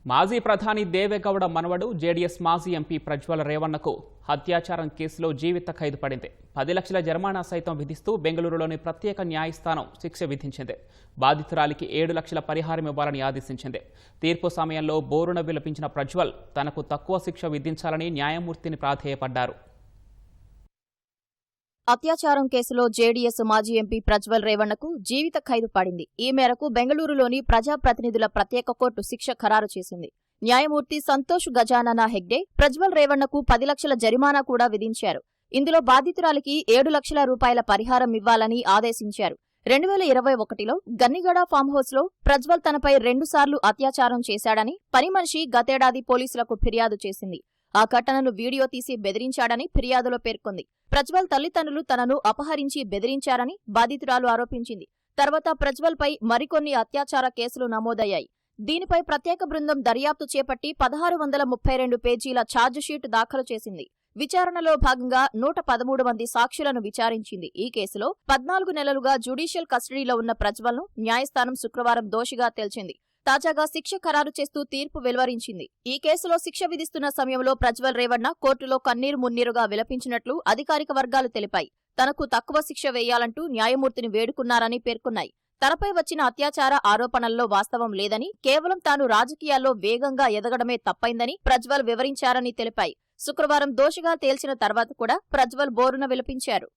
మాజీ ప్రధాని దేవేగౌడ మనవడు జేడీఎస్ మాజీ ఎంపీ ప్రజ్వల్ రేవణ్ణకు హత్యాచారం కేసులో జీవిత ఖైదు పడింది. 10 లక్షల జరిమానా సైతం విధిస్తూ బెంగళూరులోని ప్రత్యేక న్యాయస్థానం శిక్ష విధించింది. బాధితురాలికి 7 లక్షల పరిహారం ఇవ్వాలని ఆదేశించింది. తీర్పు సమయంలో బోరున విలపించిన ప్రజ్వల్ తనకు తక్కువ శిక్ష విధించాలని న్యాయమూర్తిని ప్రాధేయపడ్డారు. అత్యాచారం కేసులో జేడీఎస్ మాజీ ఎంపీ ప్రజ్వల్ రేవణ్ణకు జీవిత ఖైదు పడింది. ఈ మేరకు బెంగళూరులోని ప్రజాప్రతినిధుల ప్రత్యేక కోర్టు శిక్ష ఖరారు చేసింది. న్యాయమూర్తి సంతోష్ గజానన హెగ్డే ప్రజ్వల్ రేవణ్ణకు 10 లక్షల జరిమానా కూడా విధించారు. ఇందులో బాధితురాలికి 7 లక్షల రూపాయల పరిహారం ఇవ్వాలని ఆదేశించారు. 2021లో గన్నిగడ ఫామ్ హౌస్ లో ప్రజ్వల్ తనపై 2 సార్లు అత్యాచారం చేశాడని పని మనిషి గతేడాది పోలీసులకు ఫిర్యాదు చేసింది. ఆ ఘటనను వీడియో తీసి బెదిరించాడని ఫిర్యాదులో పేర్కొంది. ప్రజ్వల్ తల్లిదండ్రులు తనను అపహరించి బెదిరించారని బాధితురాలు ఆరోపించింది. తర్వాత ప్రజ్వల్ పై మరికొన్ని అత్యాచార కేసులు నమోదయ్యాయి. దీనిపై ప్రత్యేక బృందం దర్యాప్తు చేపట్టి 1632 పేజీల ఛార్జిషీట్ దాఖలు చేసింది. విచారణలో భాగంగా 113 మంది సాక్షులను విచారించింది. ఈ కేసులో 14 నెలలుగా జ్యుడిషియల్ కస్టడీలో ఉన్న ప్రజ్వల్ను న్యాయస్థానం శుక్రవారం దోషిగా తేల్చింది. తాజాగా శిక్ష ఖరారు చేస్తూ తీర్పు వెలువరించింది. ఈ కేసులో శిక్ష విధిస్తున్న సమయంలో ప్రజ్వల్ రేవణ్ణ కోర్టులో కన్నీరు మున్నీరుగా విలపించినట్లు అధికారిక వర్గాలు తెలిపాయి. తనకు తక్కువ శిక్ష వేయాలంటూ న్యాయమూర్తిని వేడుకున్నారని పేర్కొన్నాయి. తనపై వచ్చిన అత్యాచార ఆరోపణల్లో వాస్తవం లేదని, కేవలం తాను రాజకీయాల్లో వేగంగా ఎదగడమే తప్పైందని ప్రజ్వల్ వివరించారని తెలిపాయి. శుక్రవారం దోషిగా తేల్చిన తర్వాత కూడా ప్రజ్వల్ బోరున విలపించారు.